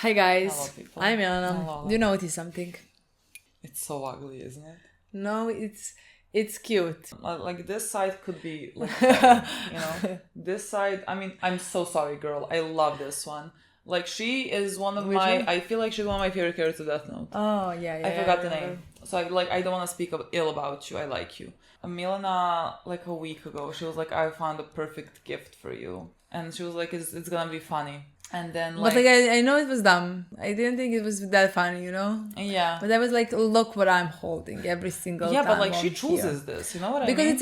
Hi guys, Hello, people. I'm Milena. Hello. You notice something? It's so ugly, isn't it? No, it's cute. Like this side could be like better, This side, I mean, I'm so sorry, girl. I love this one. Like she is one of Which my. one? I feel like she's one of my favorite characters of Death Note. Oh yeah. I forgot the name, so I don't want to speak ill about you. I like you. Milena, like a week ago, she was like, I found a perfect gift for you, and she was like, it's gonna be funny. And then But like I know it was dumb. I didn't think it was that funny, Yeah. But I was like, look what I'm holding every single time. Yeah, but like she I'm chooses here. this. You know what I Because mean?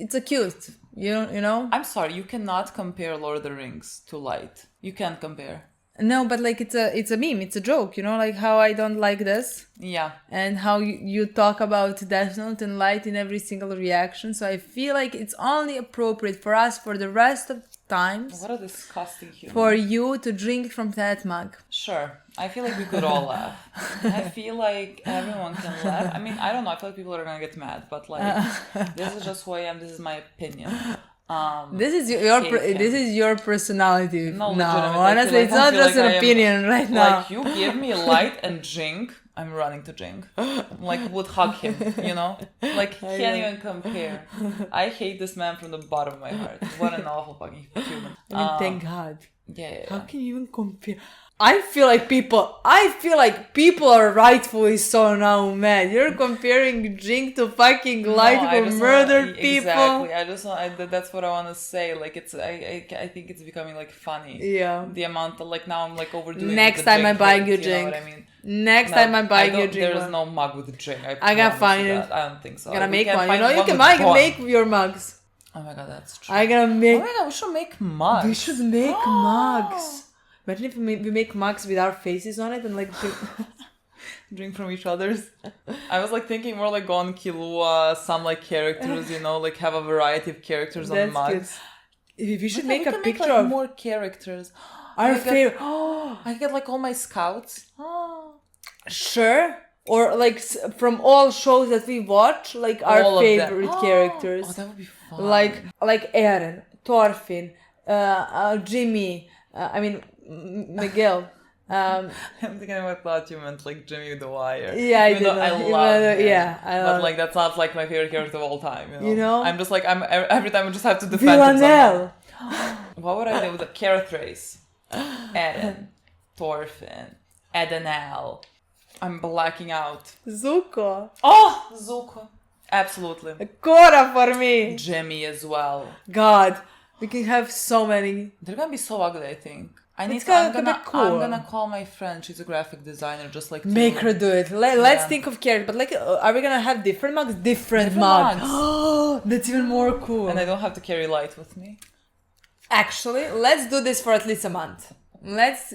it's a cute. You know. I'm sorry, you cannot compare Lord of the Rings to Light. You can't compare. No, but like it's a meme. It's a joke. Like how I don't like this. Yeah. And how you talk about Death Note and Light in every single reaction. So I feel like it's only appropriate for us for the rest of times. What a disgusting human. For you to drink from that mug. Sure. I feel like we could all laugh. I feel like everyone can laugh. I mean, I don't know. I feel like people are gonna get mad, but like this is just who I am. This is my opinion. This is this is your personality. No, now. legitimately, Honestly, I it's feel not like just an opinion right now. Like you give me Light and Jing, I'm running to Jing. Like would hug him, Like can't even compare. I hate this man from the bottom of my heart. What an awful fucking human. I mean, thank God. Yeah. How can you even compare? I feel like people are rightfully so now mad. You're comparing Jing to fucking Light who murdered people. Exactly. That's what I want to say. Like I think it's becoming like funny. Yeah. The amount of like now I'm like overdoing. Next time I'm buying you Jing. You know what I mean? Next time I'm buying you Jing. There's no mug with Jing. I gotta find it. I don't think so. I'm gonna We make can't one. find You can with make your mugs. Oh my god, that's true. I'm gonna make. Oh my god, we should make mugs. We should make mugs. Imagine if we make mugs with our faces on it and like drink from each other's. I was like thinking more like on Killua, some like characters, like have a variety of characters on mugs. We should make a picture like, of more characters. Our favorite. I get like all my scouts. Sure. Or like from all shows that we watch, like all our favorite characters. Oh, that would be fun. Like Eren, Thorfinn, Jimmy. Miguel. I'm thinking I thought you meant like Jimmy the Wire. Yeah, I did. I love him. But like that's not like my favorite character of all time. I'm just like every time I just have to defend Villanelle. What would I do with a Carathrace, Eren, Thorfinn, Edenal? I'm blacking out. Zuko. Oh, Zuko. Absolutely. Korra for me. Jimmy as well. God. We can have so many. They're gonna be so ugly, I think. I'm gonna call my friend. She's a graphic designer, just like make her do it. Let's think of characters. But like, are we gonna have different mugs? Different mugs. Oh, that's even more cool. And I don't have to carry Light with me. Actually, let's do this for at least a month. Let's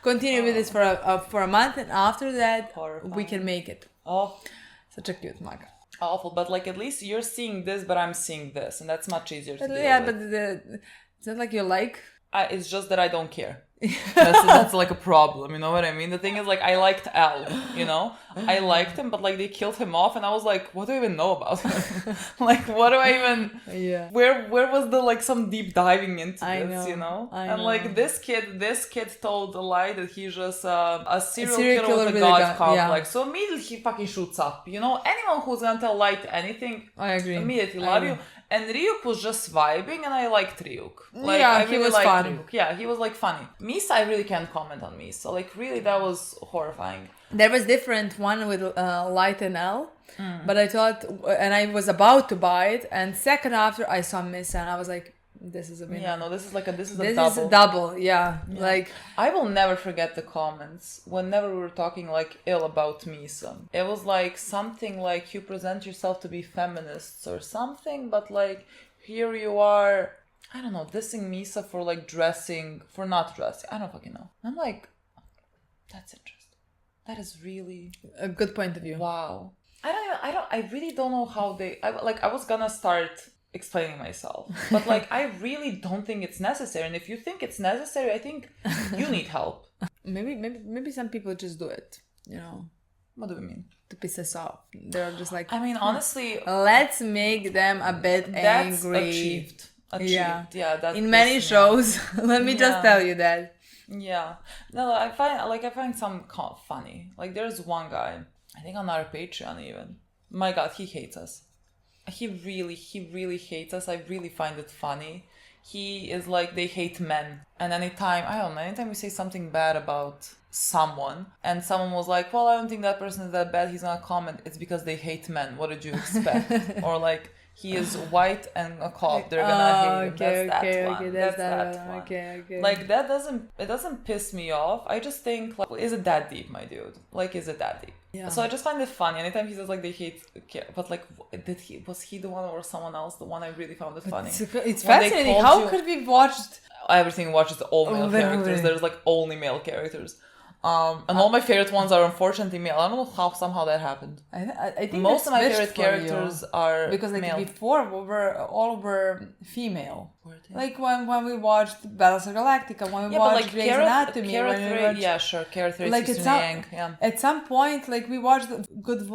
continue with this for a month, and after that, we can make it. Oh, such a cute mug. Awful, but like at least you're seeing this, but I'm seeing this, and that's much easier to deal with. But it's not like you like. It's just that I don't care. That's like a problem, you know what I mean? The thing is, like, I liked Al, I liked him, but like they killed him off, and I was like, what do I even know about him? Like, what do I even? Yeah. Where was the like some deep diving into this, I know. Like this kid told a lie that he's just a serial killer with a god complex. So immediately he fucking shoots up. Anyone who's gonna tell Light anything, I agree. Immediately love you. And Ryuk was just vibing, and I liked Ryuk. Like, yeah, he was fun. Ryuk. Yeah, he was like funny. Misa, I really can't comment on Misa. Like, really, that was horrifying. There was different one with Light and L, but I thought, and I was about to buy it, and second after I saw Misa, and I was like, this is a winner. Yeah, no, this is a double. This is a double, yeah. Like, I will never forget the comments whenever we were talking like ill about Misa. It was like something like you present yourself to be feminists or something, but like here you are, I don't know, dissing Misa for like for not dressing. I don't fucking know. I'm like, that's interesting. That is really a good point of view. Wow. I really don't know how I was gonna start explaining myself, but like I really don't think it's necessary, and if you think it's necessary, I think you need help. Maybe some people just do it, What do we mean? To piss us off. They're just like, I mean, honestly, let's make them a bit that's angry. achieved. Yeah, that's in many shows. Let me just tell you that. Yeah. No, I find some funny. Like there's one guy, I think on our Patreon even. My God, he hates us. He really hates us. I really find it funny. He is like, they hate men. And anytime we say something bad about someone and someone was like, well, I don't think that person is that bad, he's gonna comment, it's because they hate men. What did you expect? Or like, he is white and a cop, they're gonna hate him. That's that one. That's that one. Okay. Like that doesn't piss me off. I just think like, is it that deep, my dude? Like, is it that deep? Yeah. So I just find it funny. Anytime he says like they hate, but like, was he the one or someone else? The one I really found it funny. It's fascinating. How could we watched everything? Watches all male characters. There's like only male characters. And all my favorite ones are unfortunately male. I don't know how somehow that happened. I think most of my favorite characters are because like male. before all were female. Like when we watched Battlestar Galactica, when we watched Grey's Anatomy, Carrot 3, like at some point, like we watched Good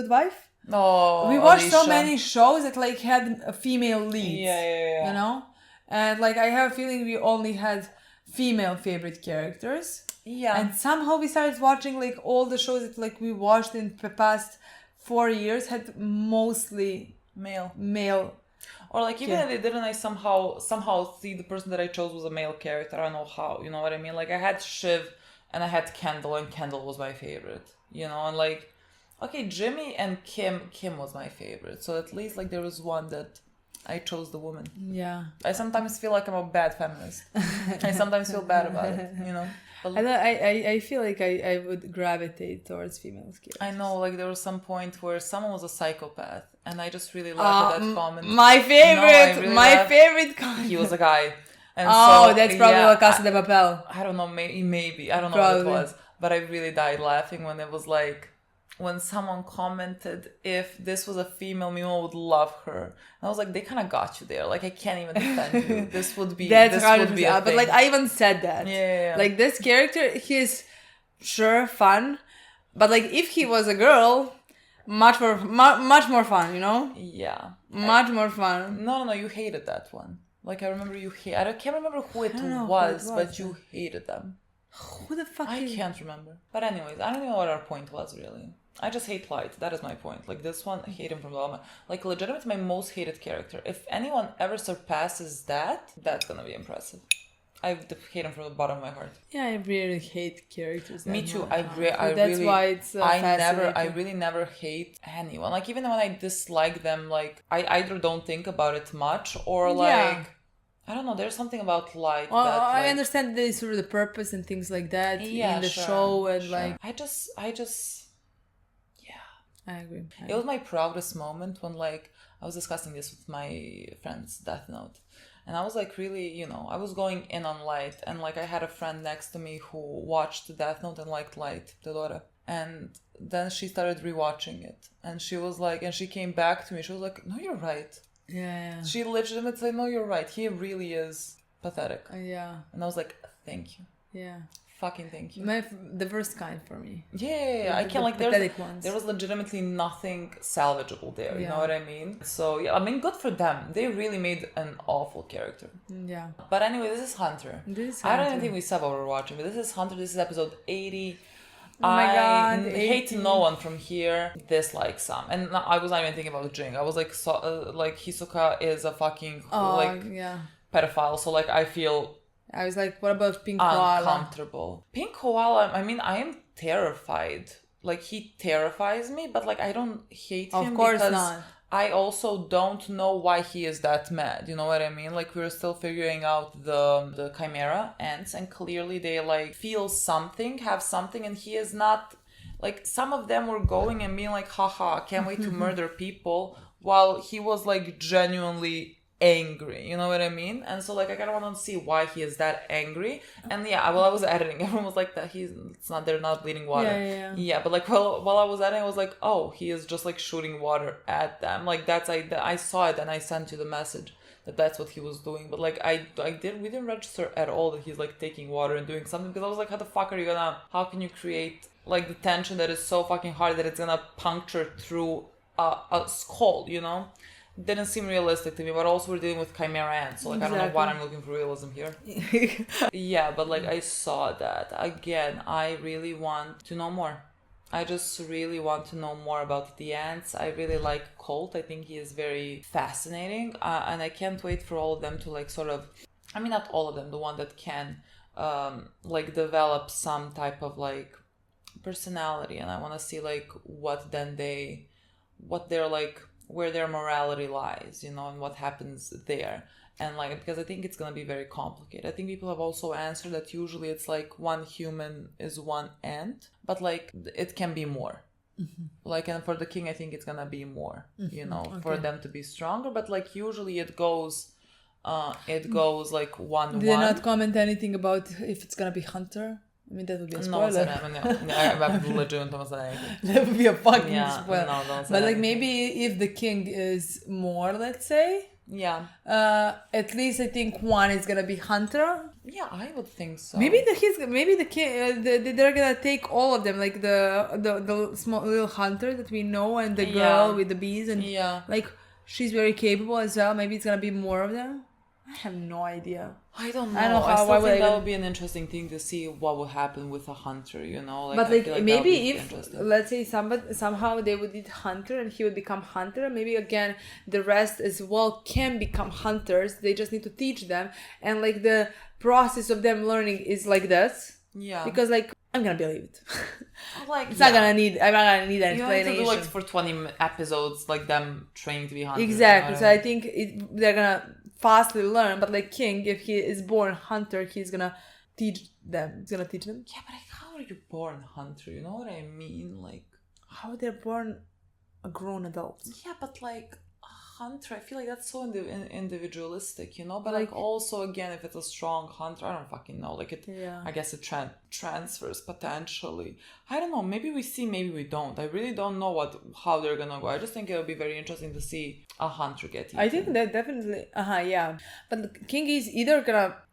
Wife. Oh, we watched Alicia. so many shows that like had a female lead. Yeah. You know, and like I have a feeling we only had female favorite characters. Yeah. And somehow we started watching like all the shows that like we watched in the past 4 years had mostly male. Or like even if they didn't, I somehow see the person that I chose was a male character. I don't know how, you know what I mean? Like I had Shiv and I had Kendall, and Kendall was my favorite. You know, and like okay, Jimmy and Kim was my favorite. So at least like there was one that I chose the woman. Yeah. I sometimes feel like I'm a bad feminist. I sometimes feel bad about it, you know. I feel like I would gravitate towards female characters. I know, like there was some point where someone was a psychopath, and I just really laughed at that comment. My favorite comment. He was a guy. And that's probably La Casa de Papel. I don't know, maybe. I don't know what it was. But I really died laughing when it was like, when someone commented if this was a female, Mimo would love her. And I was like, they kind of got you there. Like, I can't even defend you. This would be a thing. But like, I even said that. Yeah. Like, this character, he's sure fun. But like, if he was a girl, much more fun, you know? Yeah. Much more fun. No, you hated that one. Like, I remember I can't remember who it was, but you hated them. Who the fuck I can't remember. But anyways, I don't even know what our point was, really. I just hate Light. That is my point. Like, this one, I hate him from the bottom. Like, legitimately my most hated character. If anyone ever surpasses that, that's gonna be impressive. I hate him from the bottom of my heart. Yeah, I really hate characters. Me too. That's why it's I really never hate anyone. Like, even when I dislike them, like, I either don't think about it much or like... I don't know, there's something about Light well, that... I understand this sort of the purpose and things like that in the show and like... I just... I agree. It was my proudest moment when like I was discussing this with my friends, Death Note. And I was like really, you know, I was going in on Light, and like I had a friend next to me who watched Death Note and liked Light, Teodora. And then she started rewatching it. And she was like, and she came back to me, she was like, no, you're right. Yeah. She legitimately said, no, you're right. He really is pathetic. Yeah. And I was like, thank you. Yeah. Fucking thank you. The first kind for me. Yeah. I can't like, there was legitimately nothing salvageable there. You know what I mean? So yeah, I mean, good for them. They really made an awful character. Yeah. But anyway, this is Hunter. I don't even think we said what we're watching, but this is Hunter. This is episode 80. Oh my God, I hate no one from here dislikes some, and I was not even thinking about Jing. I was like, like Hisoka is a fucking pedophile, so like I feel. I was like, what about Pink Koala? Uncomfortable. Pink Koala. I mean, I am terrified. Like he terrifies me, but like I don't hate him. Of course because not. I also don't know why he is that mad. You know what I mean? Like we're still figuring out the Chimera Ants, and clearly they like feel something, have something, and he is not like, some of them were going and being like, haha, can't wait to murder people, while he was like genuinely angry, you know what I mean? And so like I kind of want to see why he is that angry. And yeah, while I was editing, everyone was like that they're not bleeding water. Yeah, but like while I was editing, I was like, oh, he is just like shooting water at them. Like I saw it and I sent you the message that's what he was doing. But like we didn't register at all that he's like taking water and doing something, because I was like, how can you create like the tension that is so fucking hard that it's gonna puncture through a skull, you know? didn't seem realistic to me, but also we're dealing with Chimera Ant, so like I don't know why I'm looking for realism here. Yeah, but like I saw that. Again, I really want to know more. I just really want to know more about the ants. I really like Colt. I think he is very fascinating, and I can't wait for all of them to like sort of, I mean not all of them, the one that can like develop some type of like personality, and I want to see like what they're like, where their morality lies, you know, and what happens there. And like, because I think it's going to be very complicated. I think people have also answered that usually it's like one human is one ant, but like it can be more. Like, and for the king, I think it's going to be more, you know, for them to be stronger. But like usually it goes like one. Did they not comment anything about if it's going to be hunter? I mean, that would be a spoiler. No, I'm legit don't say anything. That would be a fucking spoiler. No, don't say but like anything. maybe if the king is more, let's say, Yeah. at least I think one is gonna be hunter. Yeah, I would think so. Maybe the king they're gonna take all of them, like the small little hunter that we know and the girl with the bees and like she's very capable as well. Maybe it's gonna be more of them. I have no idea. I don't know. I still think that would be an interesting thing to see what would happen with a hunter, you know? Like, but like, maybe if, interesting. let's say somehow they would eat hunter and he would become hunter, maybe again the rest as well can become hunters. They just need to teach them. And like the process of them learning is like this. Yeah. Because like, I'm gonna believe it. Like, I'm not gonna need an you explanation. have to do like for 20 episodes, like them training to be hunters. Exactly. So I think they're gonna fastly learn, but like king, if he is born hunter, he's gonna teach them. He's gonna teach them. Yeah, but like, how are you born hunter? You know what I mean? Like, how they're born a grown adult. Yeah, but like a hunter, I feel like that's so individualistic, you know. But like also again, if it's a strong hunter, I don't fucking know. Like it, I guess it transfers potentially. I don't know. Maybe we see, maybe we don't. I really don't know how they're gonna go. I just think it'll be very interesting to see a hunter get eaten. I think that definitely, yeah. But the king is either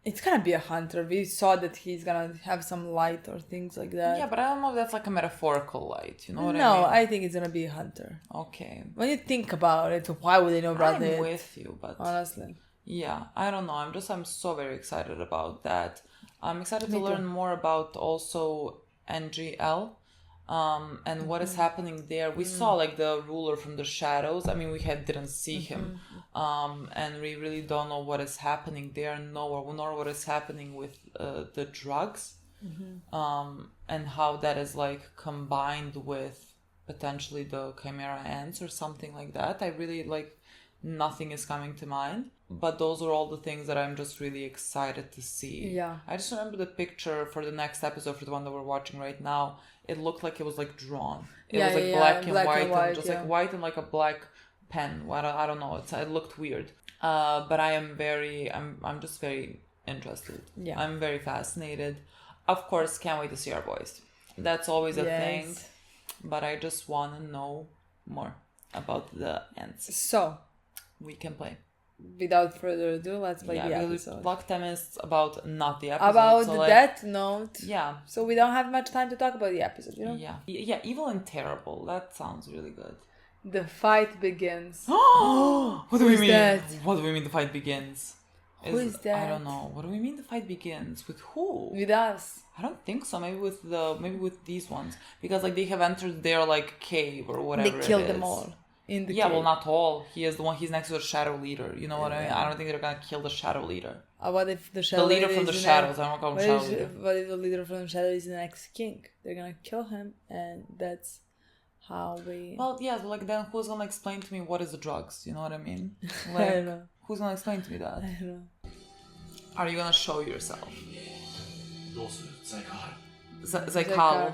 it's gonna be a hunter. We saw that he's gonna have some light or things like that. Yeah, but I don't know if that's like a metaphorical light. You know what I mean? No, I think it's gonna be a hunter. Okay. When you think about it, why would they know about it? I'm with you, but honestly, yeah, I don't know. I'm so very excited about that. I'm excited to learn more about also NGL. And what is happening there. We saw like the ruler from the shadows. I mean, we didn't see him. And we really don't know what is happening there, nor what is happening with the drugs. And how that is like combined with potentially the Chimera Ants or something like that. I really like, nothing is coming to mind. But those are all the things that I'm just really excited to see. Yeah. I just remember the picture for the next episode, for the one that we're watching right now. It looked like it was like drawn. It was like black and white and just like white and like a black pen. I don't know. It looked weird. But I'm just very interested. Yeah. I'm very fascinated. Of course, can't wait to see our boys. That's always a thing. But I just want to know more about the ants. So we can play. Without further ado, let's play the episode. Like 10 minutes about not the episode. About so that note. Yeah. So we don't have much time to talk about the episode, you know? Yeah. Yeah, evil and terrible. That sounds really good. The fight begins. What do we mean? That? What do we mean the fight begins? Who is that? I don't know. What do we mean the fight begins? With who? With us. I don't think so. Maybe with these ones. Because like they have entered their like cave or whatever. They killed them all. In the cave. Well, not all. He is the one. He's next to the shadow leader. You know what I mean? I don't think they're gonna kill the shadow leader. What if the shadow leader from the shadows? I don't call him shadow leader. What if the leader from the shadow is the next king? They're gonna kill him, and that's how we. Well, yeah. But like, then who's gonna explain to me what is the drugs? You know what I mean? Like, I don't know. Who's gonna explain to me that? I don't know. Are you gonna show yourself? Zaykal.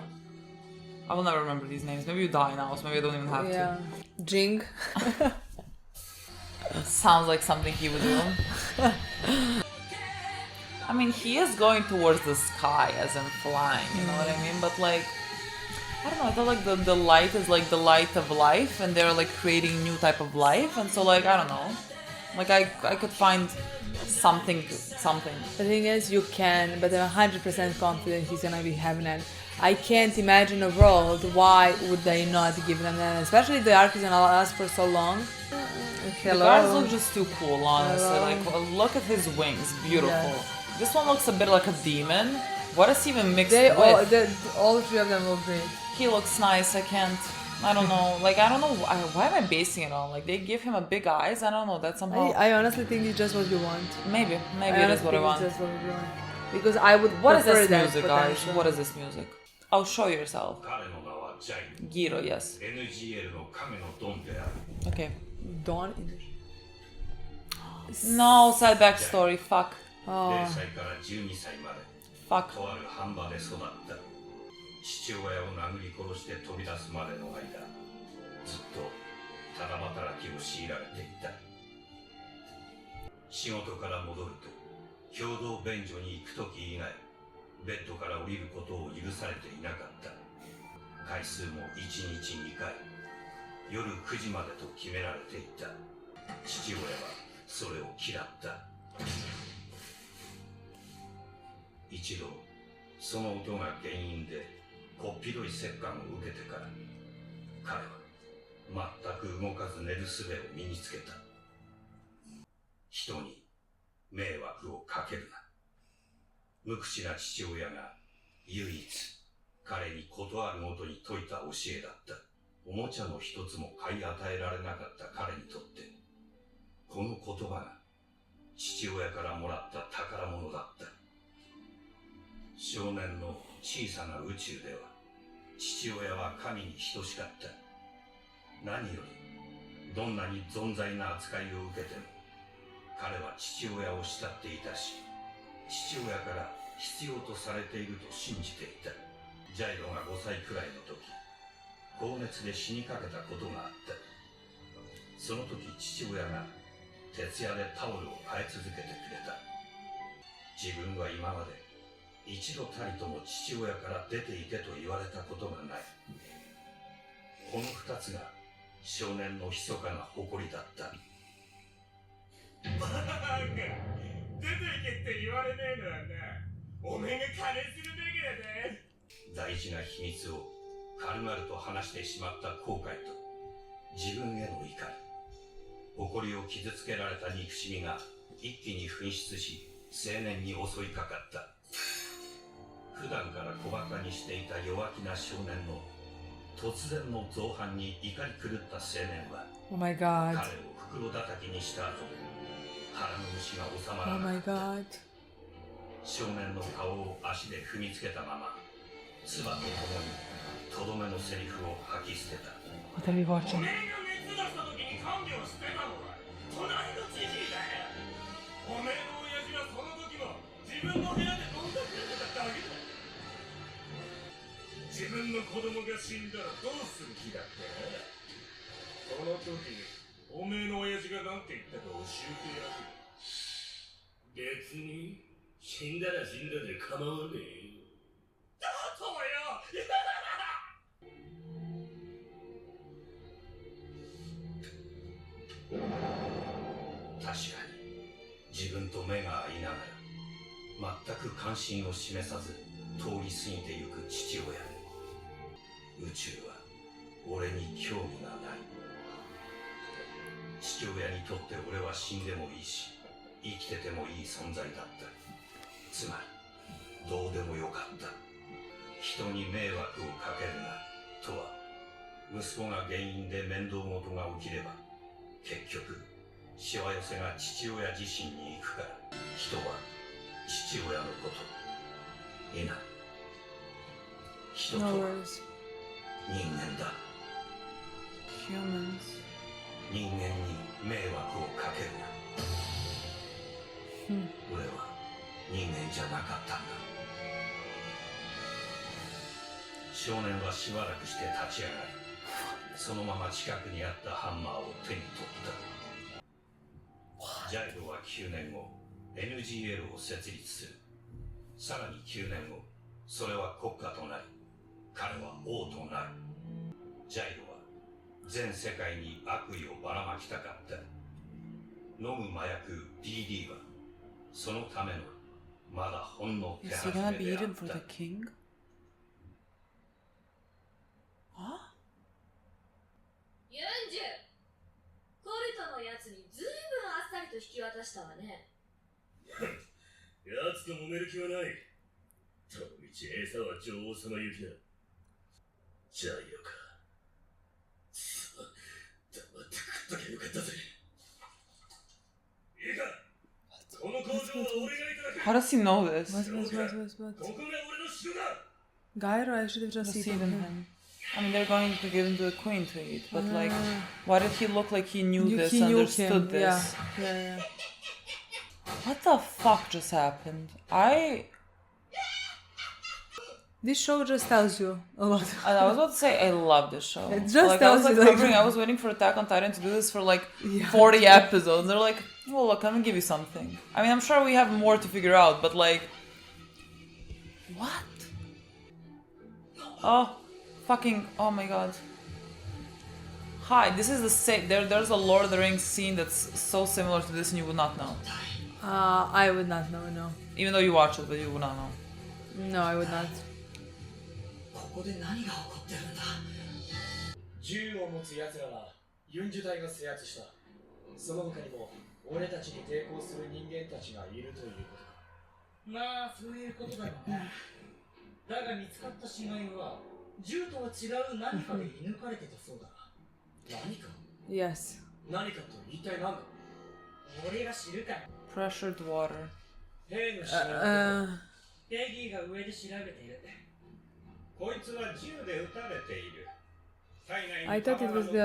I will never remember these names. Maybe you die now, so maybe I don't even have to. Jing. Sounds like something he would do. I mean, he is going towards the sky as in flying, you know what I mean? But like, I don't know, I feel like the light is like the light of life, and they're like creating new type of life, and so like, I don't know. Like I could find something. The thing is, you can, but I'm 100% confident he's gonna be having it. I can't imagine a world. Why would they not give them that? Especially the arc is gonna last for so long. The guards look just too cool, honestly. Like, look at his wings, beautiful. Yes. This one looks a bit like a demon. What is he even mixed with? All three of them look great. He looks nice. I don't know. Like, I don't know. Why am I basing it on? Like, they give him a big eyes. I don't know. That's somehow. I honestly think it's just what you want. Maybe it is what I want. It's just what you want. Because I would. What is this music, guys? What is this music? Oh, show yourself. Gyro, yes. Okay. Don. No, sad backstory. Fuck. Oh. Fuck. 父親を殴り殺して飛び出すまでの間、ずっとただ働きを強いられていた。仕事から戻ると、共同便所に行くとき以外、ベッドから降りることを許されていなかった。回数も1日2回、夜9時までと決められていた。父親はそれを嫌った。一度、その音が原因で、こっぴどい折檻を受けてから、彼は全く動かず寝る術を身につけた。人に迷惑をかけるな。無口な父親が唯一彼に事あるごとに説いた教えだった。おもちゃの一つも買い与えられなかった彼にとって、この言葉が父親からもらった宝物だった。少年の小さな宇宙では、父親は神に等しかった。何より、どんなに存在な扱いを受けても、彼は父親を慕っていたし、父親から必要とされていると信じていた。ジャイロが5歳くらいの時、高熱で死にかけたことがあった。その時父親が徹夜でタオルを変え続けてくれた。自分は今まで一度たりとも父親から出ていけと言われたことがない。この二つが少年の密かな誇りだった。バカ、出ていけって言われねえのはな、おめえが金するべきだぜ。大事な秘密を軽々と話してしまった後悔と自分への怒り、誇りを傷つけられた憎しみが一気に噴出し、青年に襲いかかった。普段から小馬鹿にしていた弱気な少年の突然の造反に怒り狂った青年は、彼を袋叩きにした後、腹の虫が収まらなかった。少年の顔を足で踏みつけたまま、唾とともにとどめのセリフを吐き捨てた。おめえが熱出した時に看病してたのは隣のじじいだよ。おめえの親父はその時も自分の部屋で飲んだくれてただけだ。自分の子供が死んだらどうする気だってな。その時おめえの親父が何て言ったか教えてやる。別に死んだら死んだで構わねえよ。だとよ確かに自分と目が合いながら全く関心を示さず通り過ぎてゆく父親。宇宙は俺に興味がない。父親にとって俺は死んでもいいし生きててもいい存在だった。つまりどうでもよかった。人に迷惑をかけるなとは、息子が原因で面倒事が起きれば結局しわ寄せが父親自身に行くから、人は父親のこといない。人とは人間だ。人間に迷惑をかけるな。俺は人間じゃなかったんだ。少年はしばらくして立ち上がり、そのまま近くにあったハンマーを手に取った。ジャイロは9年後 NGL を設立する。さらに9年後、それは国家となり、彼は王となる。ジャイロは全世界に悪意をばらまきたかった。飲む麻薬 DD はそのためのまだほんの手始めであった。ユンジュ、コルトのやつ渡したわね。やつと揉める気はない。どのみち餌は女王様行きだ。ジャイロか。さあ、黙って食っときゃよかったぜ。いいか、この工場は俺がいただく。 How does he know this? What? ここが俺の城だ。 Gyro, I should have just Just eaten eaten him. him. I mean, they're going to give him to the queen to eat, but like, why did he look like he knew this, He knew understood him. this? Yeah. What the fuck just happened? This show just tells you a lot. I was about to say I love this show. It just like, tells I was you, like like- I was waiting for Attack on Titan to do this for like 40 episodes. They're like, well, look, I'm gonna give you something. I mean, I'm sure we have more to figure out, but like, what? Oh, fucking! Oh my god. Hi, this is the same. There's a Lord of the Rings scene that's so similar to this, and you would not know. I would not know, no. Even though you watch it, but you would not know. No, I would not. ここで何が起こってるんだ。銃を持つ奴らはユンジュ隊が制圧した。その他にも俺たちに抵抗する人間たちがいるということか。まあそういうことだよね。だが見つかった死骸は銃とは違う何かで射抜かれてたそうだ。何か Yes. 何かと一体何だ。俺が知るか。 Pressured water. 兵の死骸。 Uh, ペギーが上で調べている。こいつは銃で撃たれている。 I thought it was the...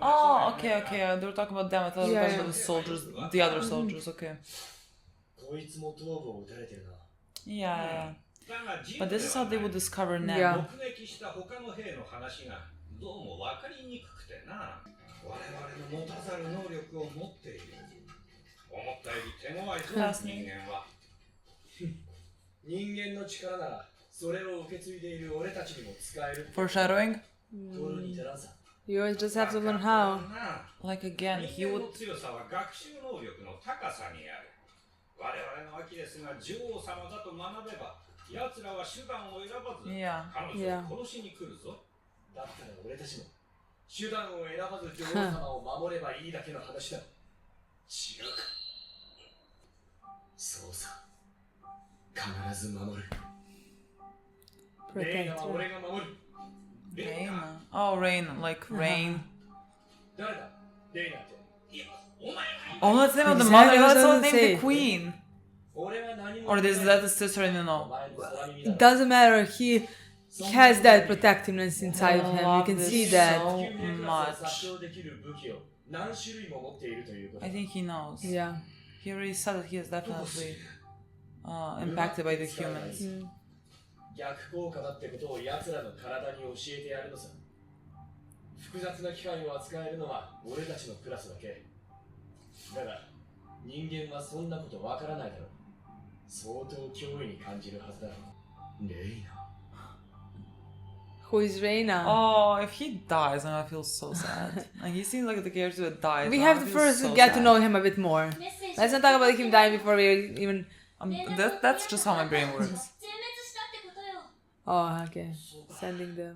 Oh, okay. They were talking about them. I thought it was Yeah, talking about the soldiers, the other soldiers. Okay. こいつも頭部を撃たれてるな。 Yeah. But this is how they would discover Ned. Yeah. 目撃した他の兵の話がどうも分かりにくくてな。我々の持たざる能力を持っている。思ったより手強いぞ、人間は。人間の力ならそれを受け継いでいる俺たちにも使える。 Foreshadowing? 取るに足らんさ。 You always just have to learn how. Like again, he 人間 would. の強さは学習能力の高さにある。我々のアキレスが女王様だと学べば、奴らは手段を選ばず、 Yeah. 彼女を殺しに来るぞ。だったら俺たちも手段を選ばず女王様を守ればいいだけの話だ。違うか。そうさ。必ず守る。レイナ Protect は her. 俺が守る。 Rain. Oh, rain. Like rain. 誰だレイナって。 Oh, that's the name of the Exactly, mother. I was That's about what to named the say. queen. 俺は何も Or is that the sister? I don't know. It doesn't matter. He has that protectiveness inside of him. You can see that. So much. できる武器を何種類も持っているということ。 I think he knows. Yeah. He already said that he is definitely impacted by the humans. 逆効果だってことを奴らの体に教えてやるのさ。複雑な機械を扱えるのは俺たちのクラスだけ。だが人間はそんなことわからないだろう。相当脅威に感じるはずだろう。レイナ。 Who is Reina? Oh, if he dies, I'm gonna feel so sad. Like he seems like the character that dies. We I'm have gonna to feel first so get to sad. know him a bit more. Let's not talk about him dying before we even... That's just how my brain works. 全滅したってことよ。 Oh, okay. Sending them.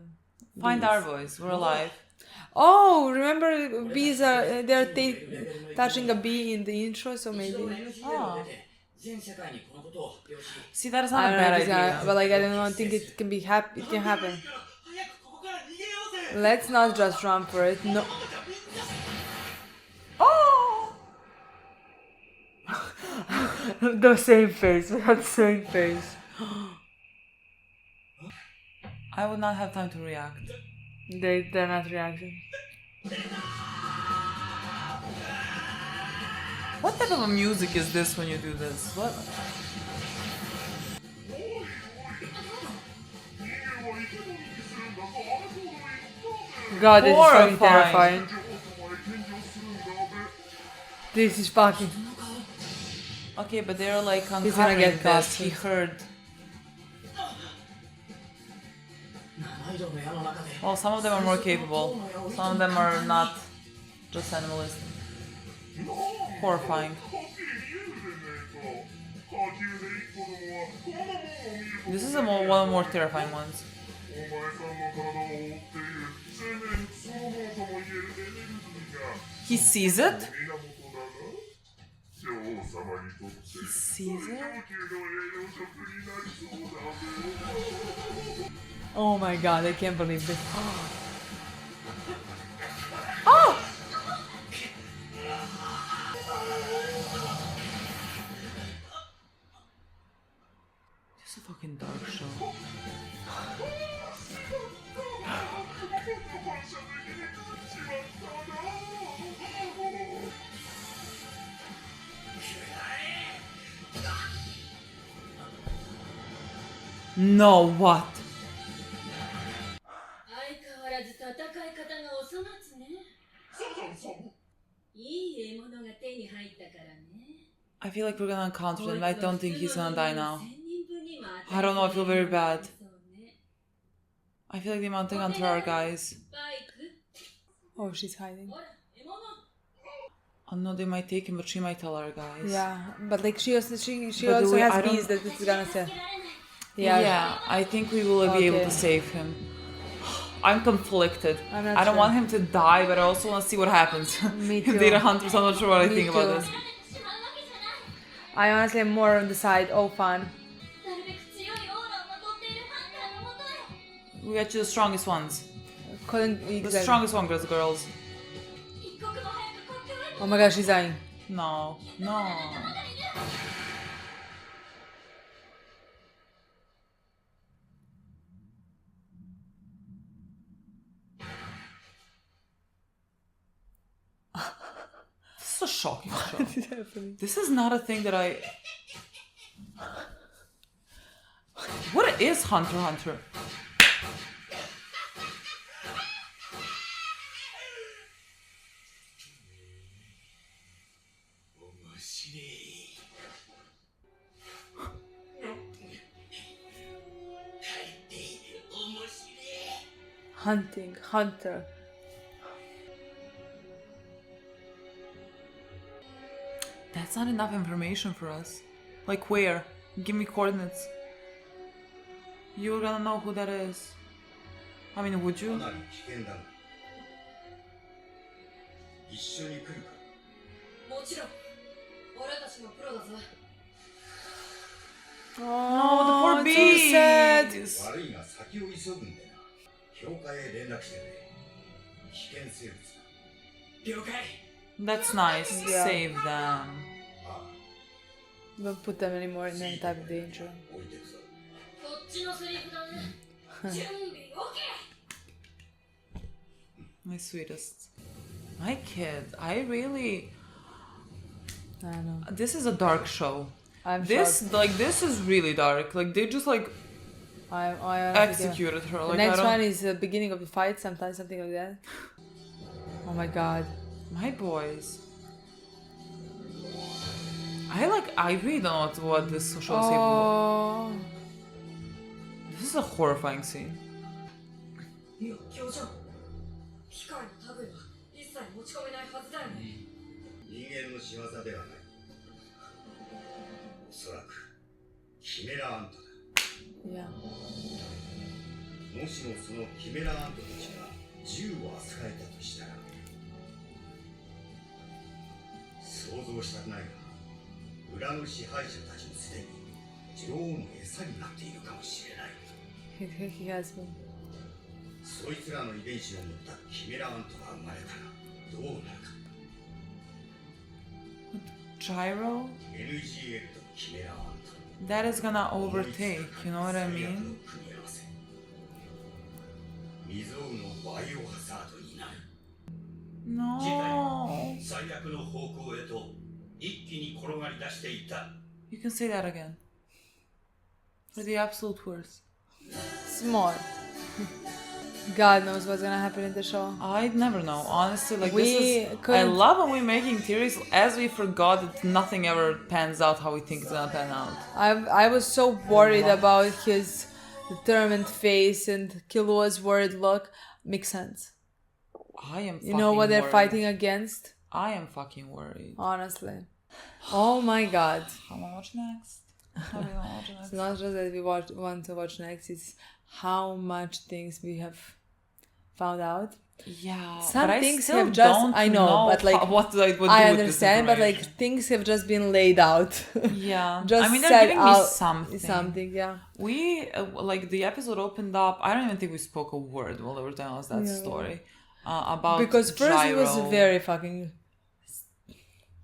Find bees. our voice. We're alive. Oh, remember bees are... They're touching a bee in the intro, so maybe... Oh. 全世界にこのことを発表し、 See, that is I not a don't know, bad if it's idea. not- but like I don't think it can be it can happen. 早くここから逃げようぜ。 Let's not just run for it. No. Oh! The same face. We have the same face. I would not have time to react. They're not reacting. What type of a music is this when you do this? What? God, this is fucking Horrifying. terrifying. This is fucking... Okay, but they're like He's gonna uncovering get caught. this. He heard. 七色の矢の中で。 Well, some of them are more capable. Some of them are not just animalistic. Horrifying. This is one of the more terrifying ones. He sees it? He sees it? Oh my god, I can't believe this. Oh! This is a fucking dark show. No, what? 相変わらず戦い方がお粗末ね。いい獲物が手に入ったからね。 I feel like we're gonna encounter him. I don't think he's gonna die now. I don't know, I feel very bad. I feel like they might take onto our guys. Oh, she's hiding. Oh no, they might take him, but she might tell our guys. Yeah, but like she also But also I has don't- bees that it's gonna say. Yeah, I think we will be able Okay. to save him. I'm conflicted. I'm not I don't sure. want him to die, but I also want to see what happens. Me If too. they're hunters, I'm not sure what I Me think about too. this. I honestly am more on the side. Oh, fun. なるべく強いオーラをまとっているハンターのもとへ。 We got you the strongest ones. Couldn't The exactly. strongest one, girls. 一刻も早く国境へ Oh my god, she's dying. No, no. This is a shocking show. This is not a thing that I... What is Hunter x Hunter? Hunting, hunter. That's not enough information for us. Like where? Give me coordinates. You're gonna know who that is. I mean, would か you? なり危険だが一緒に来るかもちろん俺たちもプロだぞ。 Oh, the poor too sad. bees! 悪いが先を急ぐんでな教会へ連絡してくれ危険生物だ了解 That's nice. Yeah. Save them. あ Don't put them anymore in any type of danger. あ置いてくぞこっちのセリフだね。準備 OK。 My sweetest. My kid. I really... I don't know. This is a dark show. I'm This, shocked. like, this is really dark. Like, they just, like, I honestly executed her. can't. Like, The next I don't... one is the beginning of the fight, sometimes something like that. Oh my god. My boys. I really don't know what this show is able. Oh. This is a horrifying scene. いや教授機械の類は一切持ち込めないはずだよね。人間の仕業ではないおそらくキメラアントだ Yeah. もしもそのキメラアントたちが銃を扱えたとしたら想像したくないが裏の支配者たちもすでに女王の餌になっているかもしれない He has been. そいつらの遺伝子を持ったキメラアントが生まれたらどうなるか Gyro? NGL とキメラアント That is gonna overtake, you know what I 最悪の mean? 組み合わせ未曾有のバイオハザードになる No. 最悪の方向へと一気に転がり出していた You can say that again. For the absolute worst. Small. God knows what's gonna happen in the show. I'd never know. Honestly, like We this is... I couldn't- love when we're making theories as we forgot that nothing ever pans out how we think it's gonna pan out. I was so worried about his determined face and Killua's worried look. Makes sense. I am You know what they're worried. fighting against? I am fucking worried. Honestly. Oh my god. How am I watch next? How do I watch next? It's not just that we want to watch next, it's how much things we have found out. Yeah, Some but things I have just don't I know, but like what I would do I with this understand, but like information. things have just been laid out. Yeah, Just I mean, they're said giving me out something. yeah. We like the episode opened up. I don't even think we spoke a word while they were telling us that story about Because first it was Gyro. very fucking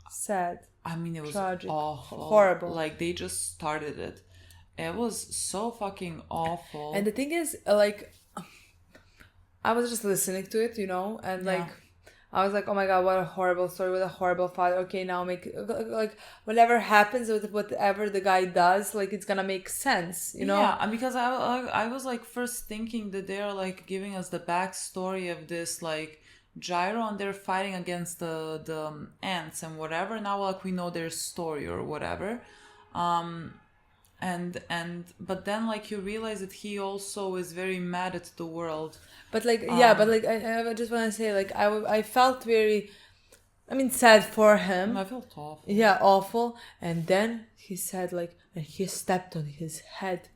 sad. I mean, it was tragic, awful, horrible. Like they just started it. It was so fucking awful. And the thing is, like, I was just listening to it, and like, I was like, oh my god, what a horrible story with a horrible father. Okay, now make like whatever happens with whatever the guy does, like it's gonna make sense, Yeah, because I was like first thinking that they're like giving us the backstory of this like Gyro and they're fighting against the ants and whatever. Now like we know their story or whatever. But then like you realize that he also is very mad at the world. But like but like I just want to say like I felt very, I mean, sad for him. I felt awful. Yeah, awful. And then he said like, and he stepped on his head.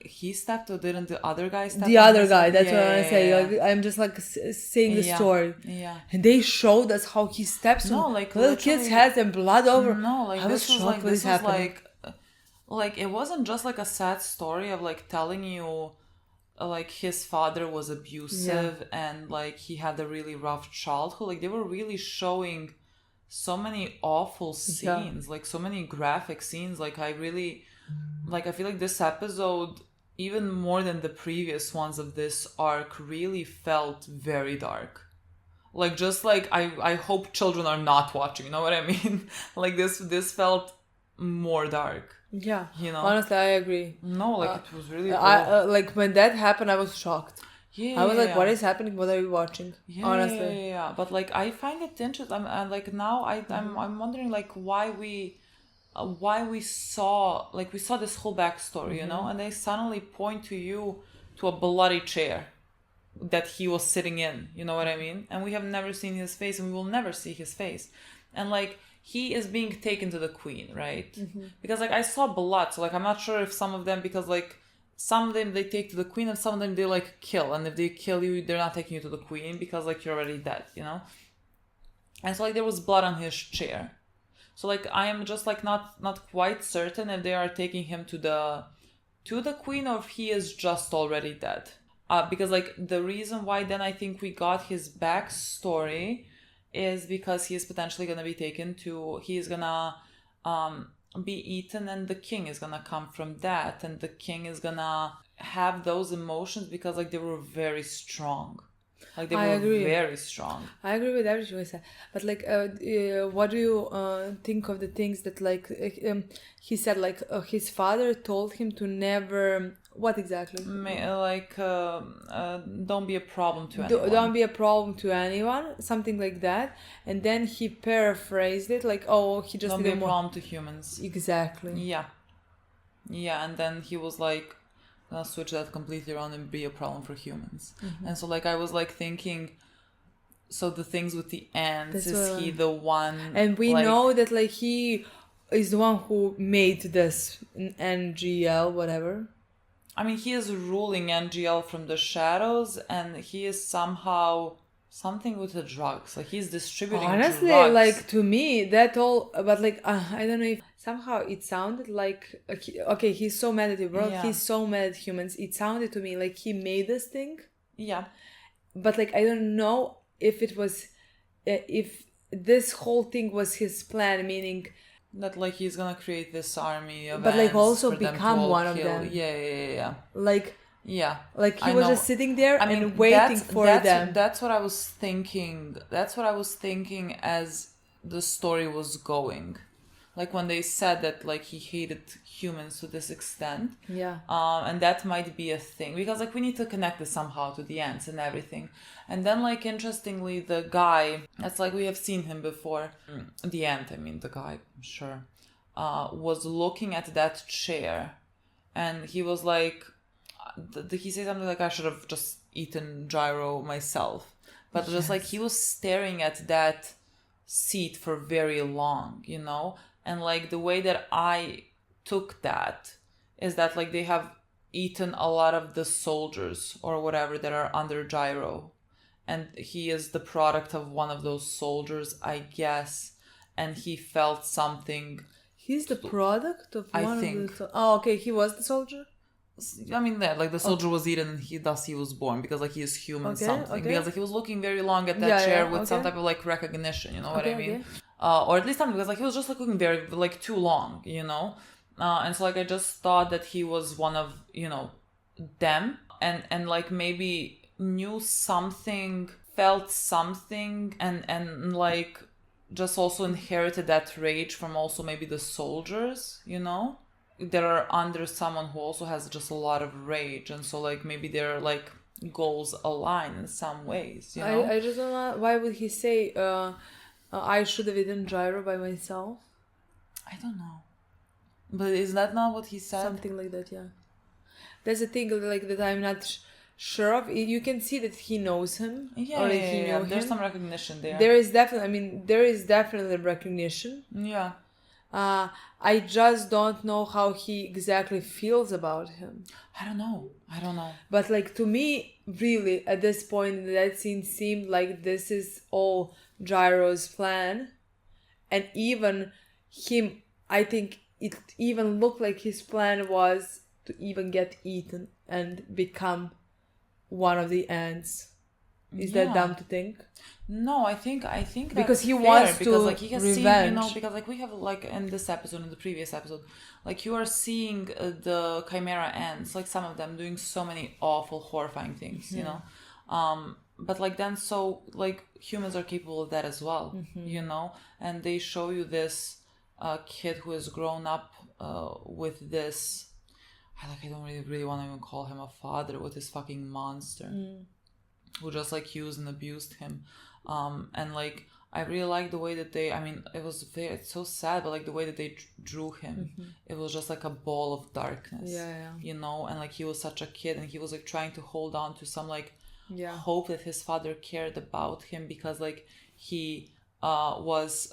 He stepped or didn't the other guy step? The other guy. Head? That's Yeah, what I yeah, say. yeah. Like I'm just like saying the story. Yeah. And they showed us how he steps on like little kids' heads and blood over. No, like I was this was shocked like what is this was happening. like it wasn't just like a sad story of like telling you like his father was abusive and like he had a really rough childhood. Like they were really showing so many awful scenes, like so many graphic scenes. Like I really like I feel like this episode, even more than the previous ones of this arc, really felt very dark. Like just like I hope children are not watching, you know what I mean? Like this felt more dark. Yeah, Honestly, I agree. No, like it was really like when that happened, I was shocked. Yeah, I was like, what is happening? What are you watching? Honestly. Yeah. But like I find it interesting. I'm like now I'm wondering like why we saw this whole backstory, and they suddenly point to you to a bloody chair that he was sitting in, you know what I mean? And we have never seen his face, and we will never see his face. And like he is being taken to the queen, right? Because like I saw blood, so like I'm not sure if some of them, because like some of them they take to the queen and some of them they like kill, and if they kill you, they're not taking you to the queen because like you're already dead, And so like there was blood on his chair. So like I am just like not quite certain if they are taking him to the queen or if he is just already dead. Because like the reason why then I think we got his backstory is because he is potentially gonna be taken to, he is gonna be eaten, and the king is gonna come from that, and the king is gonna have those emotions because like they were very strong. Like they were very strong. I agree with everything you said. But like, what do you think of the things that like he said like his father told him to never, what exactly? Don't be a problem to anyone. Don't be a problem to anyone, something like that. And then he paraphrased it like, oh, he just don't be a problem to humans. Exactly. Yeah, and then he was like, I'll switch that completely around and be a problem for humans. And so like I was like thinking, so the things with the ants, is he the one? And we know that like he is the one who made this NGL, whatever. I mean, he is ruling NGL from the shadows, and he is somehow something with the drugs. Like he's distributing honestly drugs. Like to me that all, but like I don't know if somehow it sounded like okay, he's so mad at the world, he's so mad at humans. It sounded to me like he made this thing, but like I don't know if it was if this whole thing was his plan, meaning that like he's gonna create this army of but like also for them become one kill. of them. Yeah. Like he was just sitting there and waiting for them. That's what I was thinking. That's what I was thinking as the story was going. Like when they said that like he hated humans to this extent. And that might be a thing. Because like we need to connect this somehow to the ants and everything. And then like interestingly the guy, that's like we have seen him before. The ant, I mean the guy, I'm sure, was looking at that chair. And he was like, he said something like, I should have just eaten Gyro myself. But just like he was staring at that seat for very long, And like the way that I took that is that like they have eaten a lot of the soldiers or whatever that are under Gyro. And he is the product of one of those soldiers, I guess. And he felt something. He's the product of one I think. of the... Oh, okay, he was the soldier? I mean, yeah, like the soldier was eaten and he was born because like he is human something. Because like he was looking very long at that chair with some type of like recognition, you know what I mean? Or at least something, because like he was just like looking very like too long, you know? And so like I just thought that he was one of, you know, them and like maybe knew something, felt something and like just also inherited that rage from also maybe the soldiers, you know? That are under someone who also has just a lot of rage, and so like maybe their like goals align in some ways, you know? I just don't know, why would he say I should have eaten Gyro by myself? I don't know. But is that not what he said? Something like that, yeah. That's the thing, like, that I'm not sure of. You can see that he knows him. Yeah, or that he knew There's him. some recognition there. There is definitely recognition. Yeah. I just don't know how he exactly feels about him. I don't know. But like, to me, really, at this point, that scene seemed like this is all Gyro's plan. And even him, I think it even looked like his plan was to even get eaten and become one of the ants. Is that dumb to think? No, I think that's because he fair, wants because to like he has revenge. seen, you know, because like we have like in this episode, in the previous episode, like you are seeing the Chimera Ants, like some of them doing so many awful, horrifying things, you know. But like then, so like humans are capable of that as well, you know, and they show you this kid who has grown up with this. I don't really want to even call him a father, with this fucking monster. Who just like used and abused him, and like I really like the way that they, I mean, it's so sad, but like the way that they drew him, it was just like a ball of darkness, you know, and like he was such a kid and he was like trying to hold on to some like hope that his father cared about him, because like he was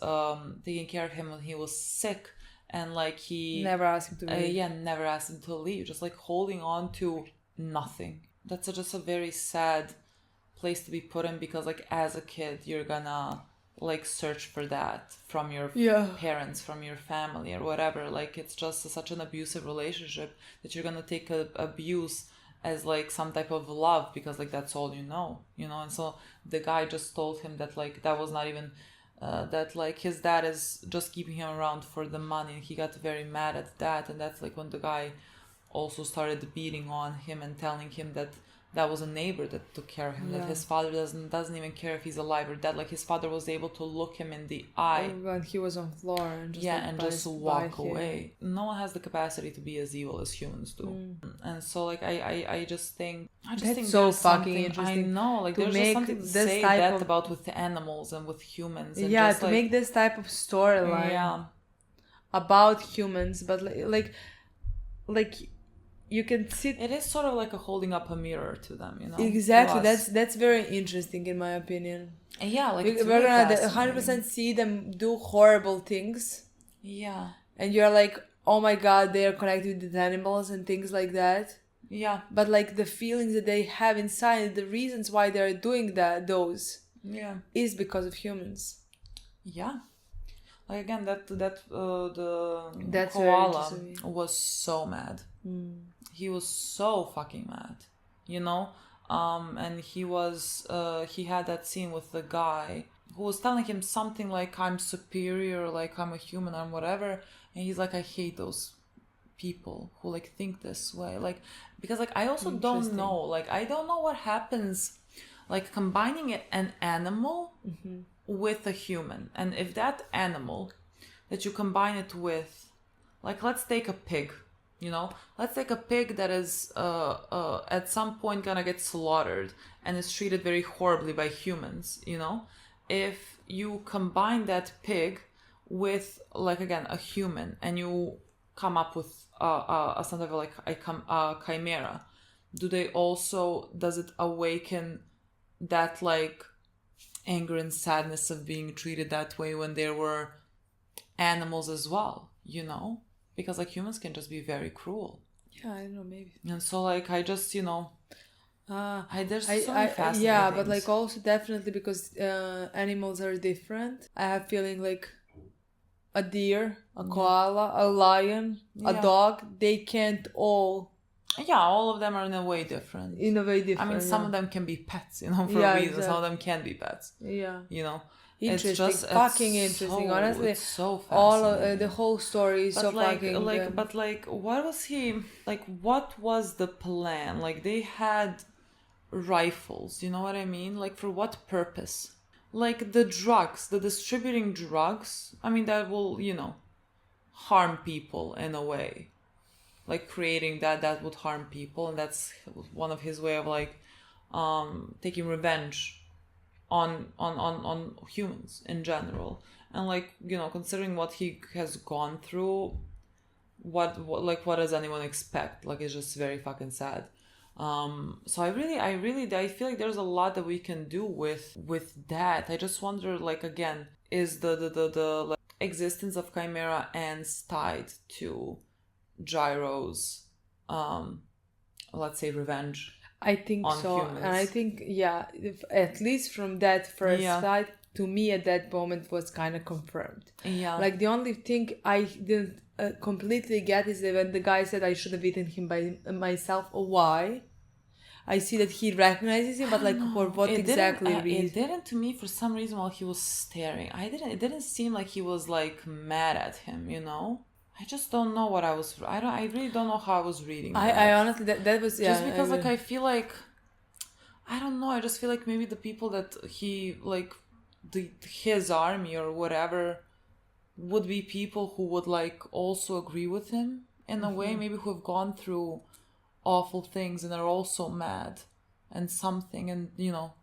taking care of him when he was sick, and like he never asked him to leave. Never asked him to leave, just like holding on to nothing. That's just a very sad place to be put in, because like as a kid you're gonna like search for that from your parents, from your family or whatever. Like it's just such an abusive relationship that you're gonna take abuse as like some type of love, because like that's all you know. And so the guy just told him that like that was not even that like his dad is just keeping him around for the money, and he got very mad at that. And that's like when the guy also started beating on him and telling him that was a neighbor that took care of him, that his father doesn't even care if he's alive or dead. Like his father was able to look him in the eye when he was on the floor and just just walk away. No one has the capacity to be as evil as humans do. And so like I just think that's so fucking interesting. I know, like there's just something to say that about with the animals and with humans, and just, to make this type of storyline about humans, but like you can see it is sort of like a holding up a mirror to them, you know. Exactly. That's very interesting in my opinion. Yeah, like we're gonna 100% see them do horrible things. Yeah. And you're like, oh my god, they are connected with the animals and things like that. Yeah. But like the feelings that they have inside, the reasons why they're doing those is because of humans. Yeah. Like again, the koala was so mad. He was so fucking mad, you know. And he had that scene with the guy who was telling him something like, I'm superior, like I'm a human or whatever. And he's like, I hate those people who like think this way. Like, because like I also don't know, like I don't know what happens, like combining an animal with a human. And if that animal that you combine it with, like let's take a pig, you know, let's take a pig that is at some point gonna get slaughtered and is treated very horribly by humans, you know. If you combine that pig with like again a human and you come up with something like a chimera, does it awaken that like anger and sadness of being treated that way when there were animals as well, you know? Because like humans can just be very cruel. Yeah, I don't know, maybe. And so like I just, you know, there's so many fascinating yeah, things. but like also definitely because animals are different. I have feeling like a deer, a koala, a lion, a dog, they can't all. Yeah, all of them are in a way different. In a way different. I mean, some of them can be pets, you know, for Yeah, a reason. exactly. Some of them can be pets. Yeah. You know. Interesting, It's just fucking interesting. Honestly, it's so all fascinating. the whole story is But so like, fucking. but like, what was he like? What was the plan? Like, they had rifles. You know what I mean? Like, for what purpose? Like the drugs, the distributing drugs. I mean, that will, you know, harm people in a way. Like creating that would harm people, and that's one of his way of like taking revenge on humans in general. And like, you know, considering what he has gone through, what does anyone expect? Like, it's just very fucking sad. So I feel like there's a lot that we can do with that. I just wonder, like, again, is the like, existence of Chimera Ants tied to Gyro's let's say revenge? I think so, humans. and I think at least from that first fight, to me at that moment was kind of confirmed. Yeah. Like the only thing I didn't completely get is that when the guy said I should have eaten him by myself, or why? I see that he recognizes him, but like for what exactly reason? It didn't, to me, for some reason, while he was staring. It didn't seem like he was like mad at him, you know. I just don't know what I really don't know how I was reading that. I honestly, that was, just because like I feel like, I don't know, I just feel like maybe the people that he, like, his army or whatever would be people who would like also agree with him in a way, maybe who have gone through awful things and are also mad and something, and you know,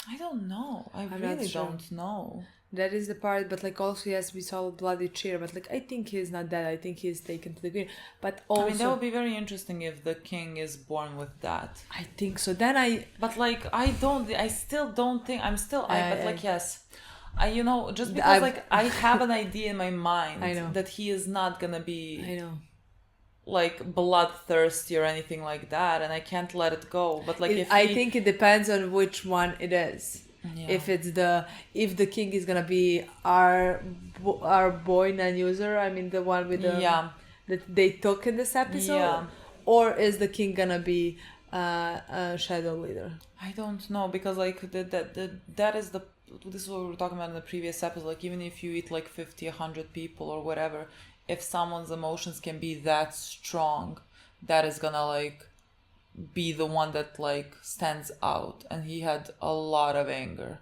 I don't know. I really don't know. That is the part, but like also yes, we saw bloody cheer, but like I think he's not dead. I think he's taken to the grave. But also, I mean, that would be very interesting if the king is born with that. I think so. Then but like I still don't think yes. You know, just because I have an idea in my mind that he is not gonna be like bloodthirsty or anything like that, and I can't let it go. But like I think it depends on which one it is. Yeah. If the king is gonna be our boy non-user, I mean the one with the that they took in this episode, or is the king gonna be a shadow leader? I don't know, because like this is what we were talking about in the previous episode. Like, even if you eat like 50, 100 people or whatever, if someone's emotions can be that strong, that is gonna like be the one that like stands out. And he had a lot of anger,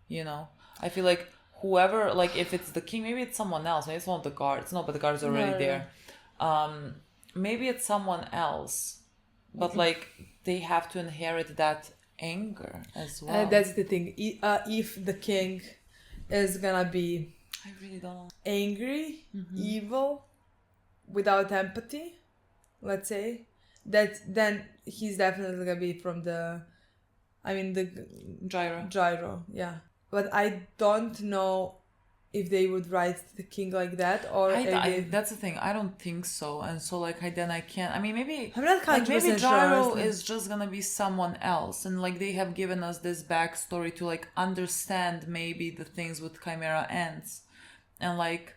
you know. I feel like whoever, like if it's the king, maybe it's someone else, maybe it's one of the guards. No, but the guards are already there. Maybe it's someone else, but like they have to inherit that anger as well. That's the thing. If the king is gonna be, I really don't know, angry, evil, without empathy, let's say, that then he's definitely gonna be from the Gyro, yeah. But I don't know if they would write the king like that, or that's the thing. I don't think so, and so like I can't. I mean, maybe I'm not maybe Gyro is just gonna be someone else, and like they have given us this backstory to like understand maybe the things with Chimera Ants, and like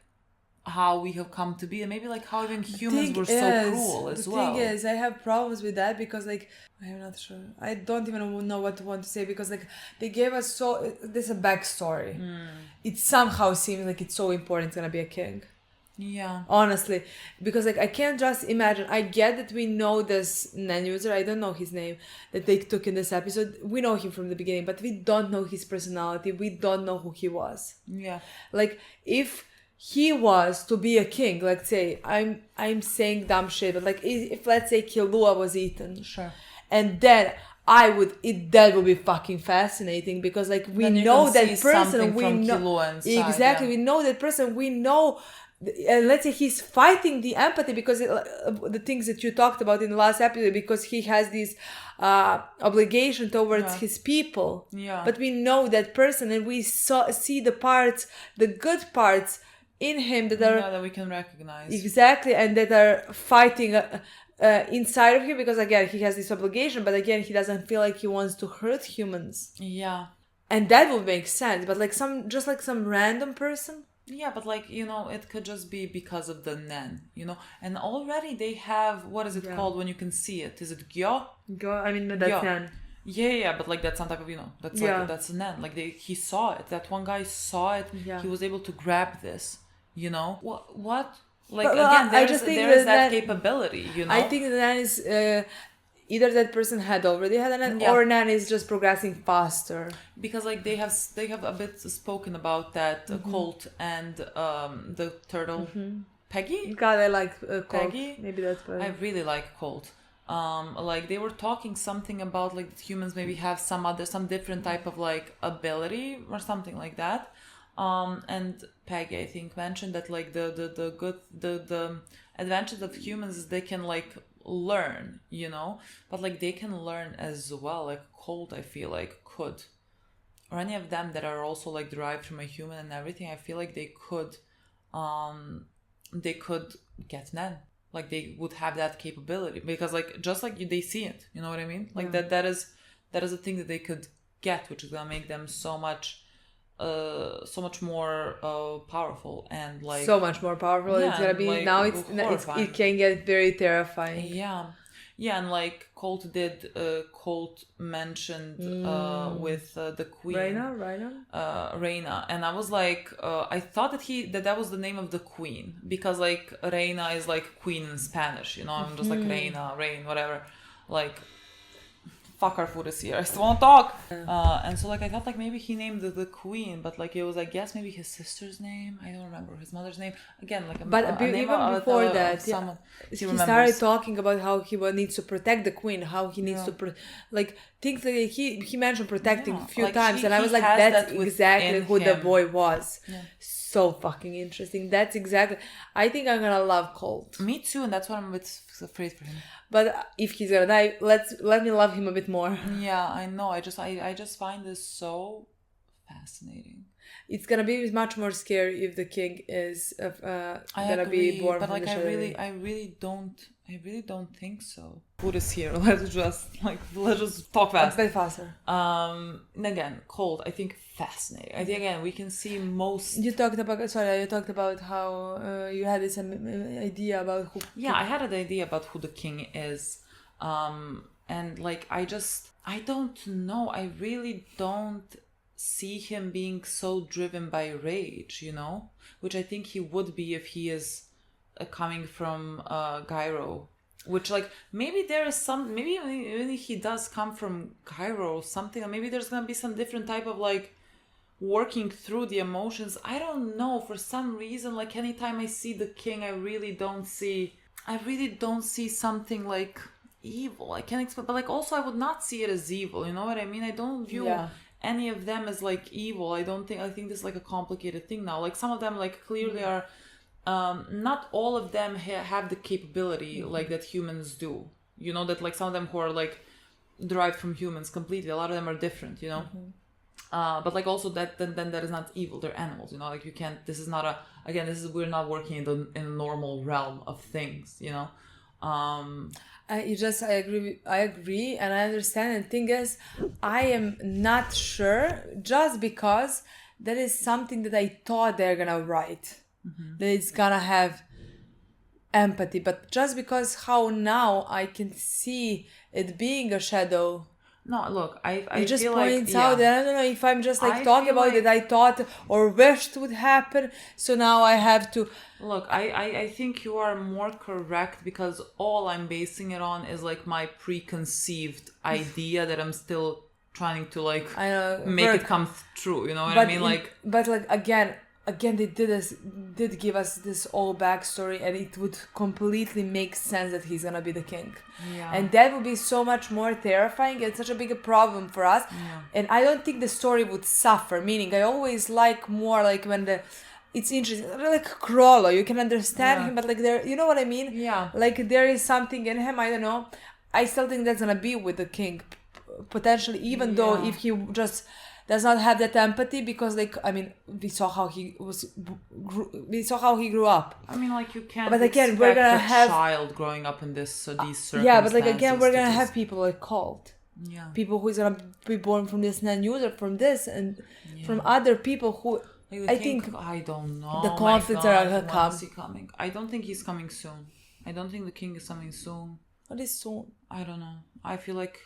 how we have come to be, and maybe like how even humans were so cruel as well. The thing is, I have problems with that because like I'm not sure. I don't even know what to want to say, because like they gave us there's a backstory. It somehow seems like it's so important it's gonna be a king. Yeah. Honestly, because like I can't just imagine. I get that we know this non-user. I don't know his name that they took in this episode. We know him from the beginning, but we don't know his personality. We don't know who he was. Yeah. Like if he was to be a king, let's say, I'm saying dumb shit, but like if let's say Killua was eaten, sure, and then that would be fucking fascinating, because like we know that person, we know exactly, we know that person, we know, and let's say he's fighting the empathy because the things that you talked about in the last episode, because he has this obligation towards his people. Yeah. But we know that person, and we see the good parts in him that are that we can recognize, exactly, and that are fighting inside of him, because again he has this obligation, but again he doesn't feel like he wants to hurt humans. Yeah. And that would make sense, but like some random person. Yeah, but like, you know, it could just be because of the nen, you know, and already they have, what is it called when you can see it? Is it gyo? I mean, no, that's nen. Yeah, but like that's some type of, you know, that's like, that's a nen. Like he saw it. That one guy saw it. Yeah. He was able to grab this, you know. What? Like, but, again, there is that capability, you know. I think that is either that person had already had an nen, or nen is just progressing faster. Because like they have a bit spoken about that Colt and the turtle Peggy. God, I like Colt. Peggy. Maybe that's better. I really like Colt. Like they were talking something about like humans maybe have some different type of like ability or something like that. And Peggy, I think, mentioned that like the advantage of humans is they can like learn, you know, but like they can learn as well. Like Colt, I feel like could, or any of them that are also like derived from a human and everything. I feel like they could get nen. Like they would have that capability because like just like they see it, you know what I mean? Like that is a thing that they could get, which is gonna make them so much more powerful and like so much more powerful. It's gonna be like, now. It can get very terrifying. Yeah, and like Colt mentioned with the queen Reina, and I was like, I thought that was the name of the queen because like Reina is like queen in Spanish, you know. I'm just like Reina, whatever, like. Fuck, our food is here. I still want to talk. And so like I thought like maybe he named the queen, but like it was I guess maybe his sister's name. I don't remember his mother's name. Again, like even before that, he started talking about how he needs to protect the queen, how he needs to like things like he mentioned protecting a few times, and I was like, that's exactly who the boy was. So fucking interesting. That's exactly. I think I'm gonna love Colt. Me too, and that's what I'm a bit afraid for him. But if he's gonna die, let me love him a bit more. Yeah, I know. I just find this so fascinating. It's gonna be much more scary if the king is gonna be born but from like the shadow. I really don't think so. Food is here. Let's just talk fast. A bit faster. And again, Colt. I think fascinating. I think again we can see most. You talked about how you had this idea about who. Yeah, I had an idea about who the king is, and like I don't know. I really don't see him being so driven by rage, you know, which I think he would be if he is coming from Gyro, which like maybe there is some, maybe even if he does come from Gyro or something, or maybe there's gonna be some different type of like working through the emotions. I don't know, for some reason, like anytime I see the king, I really don't see something like evil. I can't explain, but like also I would not see it as evil, you know what I mean? I don't view any of them as like evil. I think this is like a complicated thing now. Like some of them like clearly are not all of them have the capability like that humans do, you know, that like some of them who are like derived from humans completely, a lot of them are different, you know. But like also that then that is not evil, they're animals, you know, like you can't, this is not we're not working in a normal realm of things, you know. I agree and I understand. And the thing is, I am not sure just because that is something that I thought they're gonna write, that it's gonna have empathy, but just because how now I can see it being a shadow. No, look, it just feel points like, out that I don't know if I'm just like talking about it, I thought or wished would happen, so now I have to look. I think you are more correct because all I'm basing it on is like my preconceived idea that I'm still trying to like make it come true. You know what I mean? But again, they did give us this whole backstory, and it would completely make sense that he's gonna be the king. And that would be so much more terrifying and such a big problem for us. And I don't think the story would suffer, meaning I always like more like when it's interesting, like Crollo, you can understand him, but like there, you know what I mean? Like there is something in him, I don't know. I still think that's gonna be with the king potentially, even though if he just does not have that empathy because like I mean we saw how he grew up. I mean, like you can't. But again, we're gonna have child growing up in this these circumstances. yeah, but like again, we're gonna have people like cult. Yeah. People who's gonna be born from this non-user, from this, and from other people who like I think I don't know. the conflicts are gonna come. Coming. I don't think he's coming soon. I don't think the king is coming soon. What is soon? I don't know. I feel like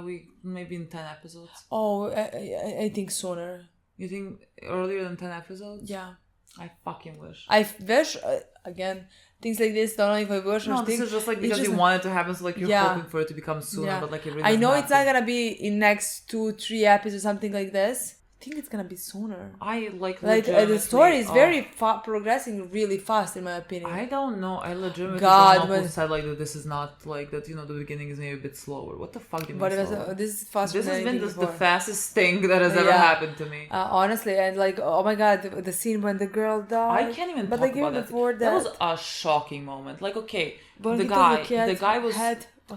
we maybe in 10 episodes. Oh, I think sooner. You think earlier than 10 episodes? Yeah. I fucking wish. I wish again things like this. Don't know if I wish or this is just like because you want it to happen, so like you're hoping for it to become sooner, but like it really I know happen. it's not gonna be in next 2-3 episodes, something like this. I think it's gonna be sooner. I like the story is very progressing really fast in my opinion. I don't know. I legitimately don't know who said like that this is not like that. You know, the beginning is maybe a bit slower. What the fuck do you mean slower? This is faster. This has been the fastest thing that has ever happened to me. Honestly, and like oh my god, the scene when the girl died. I can't even. But talk like even about before that was a shocking moment. Like okay, but the guy was.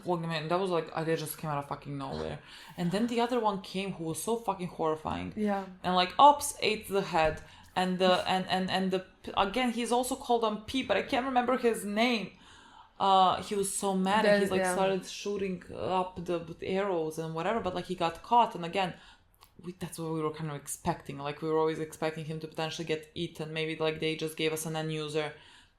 Well, man, that was like they just came out of fucking nowhere, and then the other one came who was so fucking horrifying. Yeah. And like Ops ate the head, and the and the again he's also called on P, but I can't remember his name. He was so mad and he like started shooting up the arrows and whatever, but like he got caught, and again, that's what we were kind of expecting. Like we were always expecting him to potentially get eaten. Maybe like they just gave us an end user,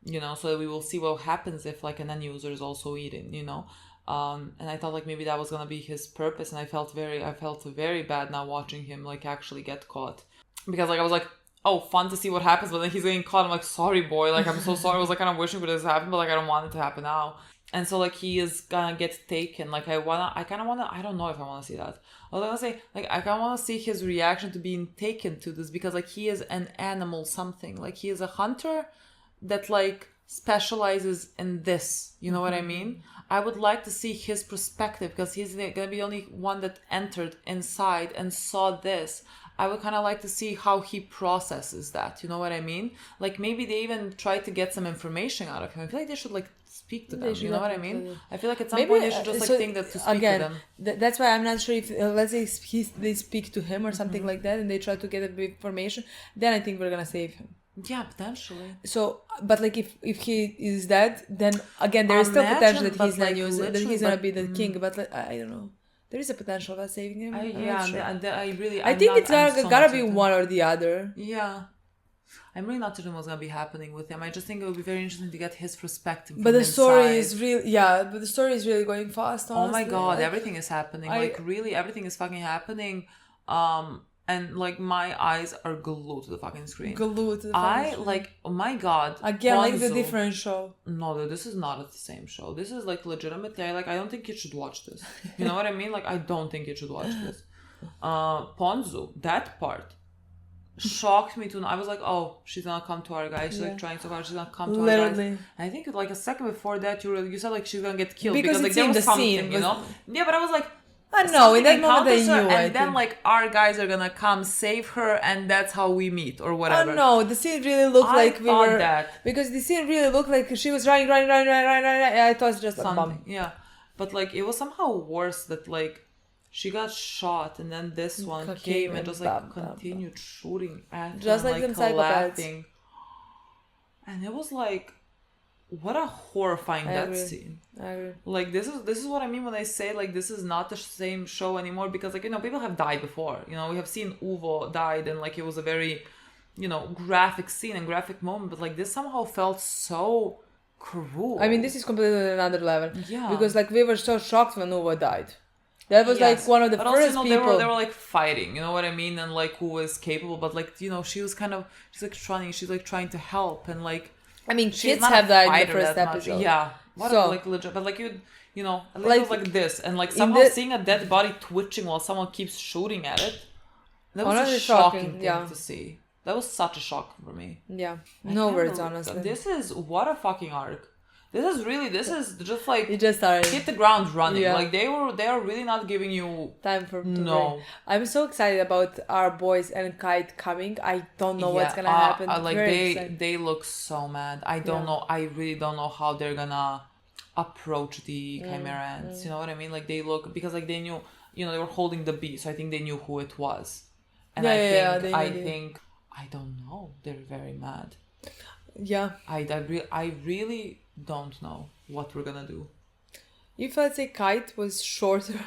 you know, so that we will see what happens if like an end user is also eaten, you know. And I thought like maybe that was gonna be his purpose, and I felt very bad now watching him like actually get caught, because like I was like, oh, fun to see what happens, but then he's getting caught. I'm like, sorry boy, like I'm so sorry. I was like kind of wishing it would have happened, but like I don't want it to happen now. And so like he is gonna get taken. Like I don't know if I want to see that. I was gonna say like I kind of want to see his reaction to being taken to this, because like he is an animal something. Like he is a hunter that like specializes in this, you know what I mean? I would like to see his perspective, because he's gonna be the only one that entered inside and saw this. I would kind of like to see how he processes that, you know what I mean? Like maybe they even try to get some information out of him. I feel like they should like speak to them, you know what I mean? I feel like at some point they should just like think that to speak to them. That's why I'm not sure if let's say they speak to him or something like that, and they try to get a bit of information, then I think we're gonna save him. Yeah, potentially. So, but like if he is dead, then again there is still potential that he's not using, that he's gonna be the king. But like, I don't know. There is a potential about saving him. I think it's gotta be one or the other. Yeah. I'm really not certain what's gonna be happening with him. I just think it would be very interesting to get his perspective. But the story is really going fast. Honestly. Oh my god, like, everything is happening. Really, everything is fucking happening. And like my eyes are glued to the fucking screen. Like, oh my god. Again, like the different show. No, this is not the same show. This is like legitimately. I don't think you should watch this. You know what I mean? Like I don't think you should watch this. Ponzu, that part shocked me I was like, oh, she's gonna come to our guy. She's like trying so hard. She's gonna come to our guys. And I think like a second before that, you said like she's gonna get killed because like there was something, you know? Yeah, but I was like. I know, in that moment I knew. And then like our guys are gonna come save her, and that's how we meet or whatever. Oh no, the scene really looked like we were that. Because the scene really looked like she was running. I thought it was just a bomb. Yeah, but like it was somehow worse that like she got shot, and then this one came and just like continued shooting at just her, like them psychopaths. Laughing. And it was like. What a horrifying death scene. I agree. Like this is what I mean when I say like this is not the same show anymore, because like, you know, people have died before. You know, we have seen Uvo died, and like it was a very, you know, graphic scene and graphic moment, but like this somehow felt so cruel. I mean, this is completely another level. Yeah. Because like we were so shocked when Uvo died. That was like one of the first also, people. They were like fighting, you know what I mean, and like who was capable, but like, you know, she's like trying to help, and like. I mean, kids have died in the first episode. Yeah. Like legit, but like you know, at least it was like this, and like somehow seeing a dead body twitching while someone keeps shooting at it. That was a shocking thing to see. That was such a shock for me. Yeah. No words, honestly. This is what a fucking arc. This is just like it just started. Hit the ground running. Yeah. Like they are really not giving you time for I'm so excited about our boys and Kite coming. I don't know what's gonna happen. Like they look so mad. I don't know. I really don't know how they're gonna approach the Chimera Ants. You know what I mean? Like they look, because like they knew, you know, they were holding the bee, so I think they knew who it was. And Yeah, I they- think I don't know. They're very mad. Yeah. I really don't know what we're gonna do. If let's say Kite was shorter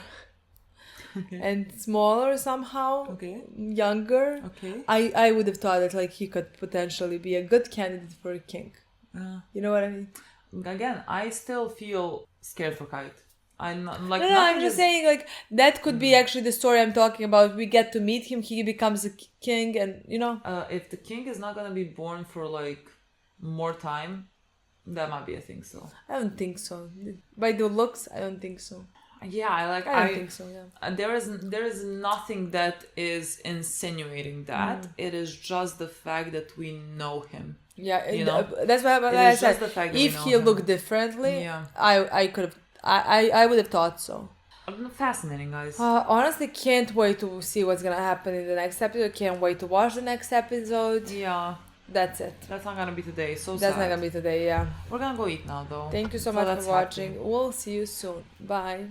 and smaller somehow, Okay. younger, Okay. I would have thought that like he could potentially be a good candidate for a king. You know what I mean? Again, I still feel scared for Kite. I'm not like. No, nothing I'm just is- saying like that could be actually the story I'm talking about. We get to meet him, he becomes a king, and you know. If the king is not gonna be born for like more time, that might be a thing. So I don't think so. By the looks, I don't think so. yeah, I don't think so. Yeah. There is nothing that is insinuating that. It is just the fact that we know him. Yeah, You know? that's why It I is said just the fact that we if know he him. looked differently, Yeah. I could have. I would have thought so. Fascinating, guys. Honestly, can't wait to see what's gonna happen in the next episode. Can't wait to watch the next episode. Yeah, That's it. that's not gonna be today. So That's sad. not gonna be today. Yeah. We're gonna go eat now, though. Thank you so So much that's for watching. happy. We'll see you soon. Bye.